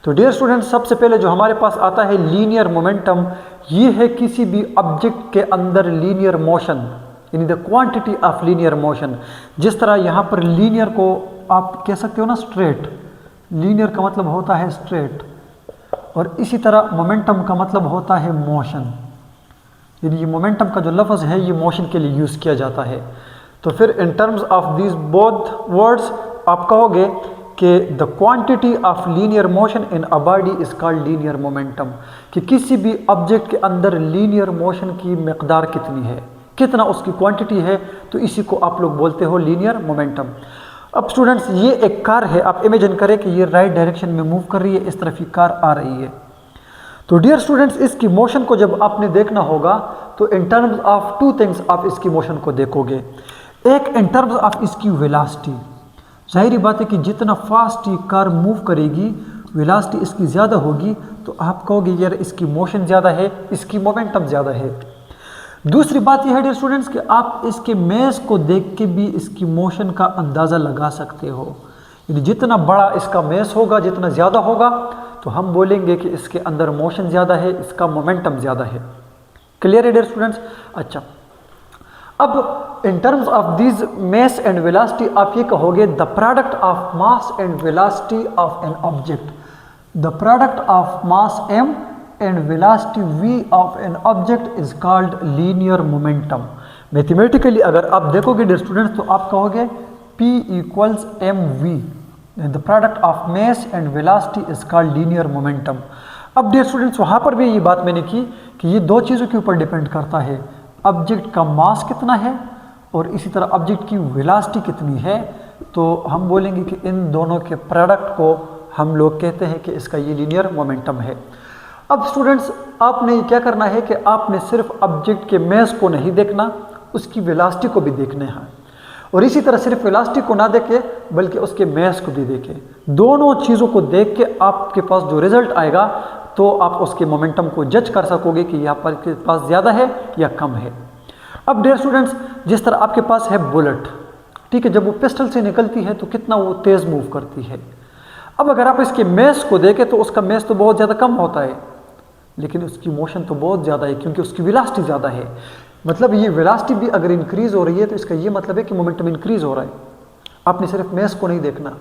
तो dear students, सबसे पहले जो हमारे पास आता है लीनियर मोमेंटम, ये है किसी भी ऑब्जेक्ट के अंदर लीनियर मोशन, यानी the quantity of linear motion. जिस तरह यहाँ पर लीनियर को आप कह सकते हो ना स्ट्रेट, लीनियर का मतलब होता है स्ट्रेट, और इसी तरह मोमेंटम का मतलब होता है मोशन, यानी ये मोमेंटम का जो लफ्ज़ है ये मोशन के लिए यूज़ किया जाता है। तो फिर इन terms of these both words आप कहोगे कि the quantity of linear motion in a body is called linear momentum, कि किसी भी ऑब्जेक्ट के अंदर लीनियर मोशन की मकदार कितनी है, कितना उसकी क्वांटिटी है, तो इसी को आप लोग बोलते हो लीनियर मोमेंटम। अब स्टूडेंट्स, ये एक कार है, आप इमेजिन करें कि ये राइट डायरेक्शन में मूव कर रही है, इस तरफ ये कार आ रही है। तो डियर स्टूडेंट्स, इसकी मोशन को जब आपने देखना होगा तो इन टर्म्स ऑफ टू थिंग्स आप इसकी मोशन को देखोगे। एक इन टर्म्स ऑफ इसकी वेलोसिटी, जाहिर बात है कि जितना फास्ट ये कार मूव करेगी वेलोसिटी इसकी ज़्यादा होगी, तो आप कहोगे यार इसकी मोशन ज़्यादा है, इसकी मोमेंटम ज़्यादा है। दूसरी बात यह है डियर स्टूडेंट्स कि आप इसके मेस को देख के भी इसकी मोशन का अंदाज़ा लगा सकते हो, यानी जितना बड़ा इसका मेस होगा, जितना ज़्यादा होगा, तो हम बोलेंगे कि इसके अंदर मोशन ज़्यादा है, इसका मोमेंटम ज़्यादा है। क्लियर है डियर स्टूडेंट्स? अच्छा, अब in terms of this mass and velocity आप ये कहोगे the product of mass and velocity of an object, the product of mass m and velocity v of an object is called linear momentum. Mathematically अगर आप देखोगे dear students तो आप कहोगे P equals mv, the product of mass and velocity is called linear momentum. अब dear students, वहाँ पर भी ये बात मैंने की कि ये दो चीज़ों के ऊपर डिपेंड करता है, ऑब्जेक्ट का मास कितना है और इसी तरह ऑब्जेक्ट की वेलोसिटी कितनी है। तो हम बोलेंगे कि इन दोनों के प्रोडक्ट को हम लोग कहते हैं कि इसका ये लीनियर मोमेंटम है। अब स्टूडेंट्स, आपने क्या करना है कि आपने सिर्फ ऑब्जेक्ट के मास को नहीं देखना, उसकी वेलोसिटी को भी देखना है, और इसी तरह सिर्फ वेलोसिटी को ना देखे बल्कि उसके मास को भी देखें। दोनों चीज़ों को देख के आपके पास जो रिजल्ट आएगा तो आप उसके मोमेंटम को जज कर सकोगे कि यहाँ पर के पास ज़्यादा है या कम है। अब डियर स्टूडेंट्स, जिस तरह आपके पास है बुलेट, ठीक है, जब वो पिस्टल से निकलती है तो कितना वो तेज़ मूव करती है। अब अगर आप इसके मास को देखें तो उसका मास तो बहुत ज़्यादा कम होता है, लेकिन उसकी मोशन तो बहुत ज़्यादा है क्योंकि उसकी वेलोसिटी ज़्यादा है। मतलब ये वेलोसिटी भी अगर इंक्रीज़ हो रही है तो इसका ये मतलब है कि मोमेंटम इंक्रीज़ हो रहा है। आपने सिर्फ मास को नहीं देखना।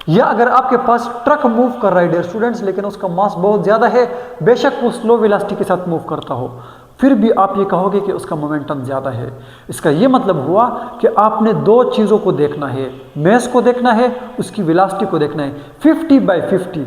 या अगर आपके पास ट्रक मूव कर रहा है डियर स्टूडेंट्स, लेकिन उसका मास बहुत ज़्यादा है, बेशक वो स्लो वेलोसिटी के साथ मूव करता हो, फिर भी आप ये कहोगे कि उसका मोमेंटम ज़्यादा है। इसका ये मतलब हुआ कि आपने दो चीज़ों को देखना है, मास को देखना है, उसकी वेलोसिटी को देखना है। 50/50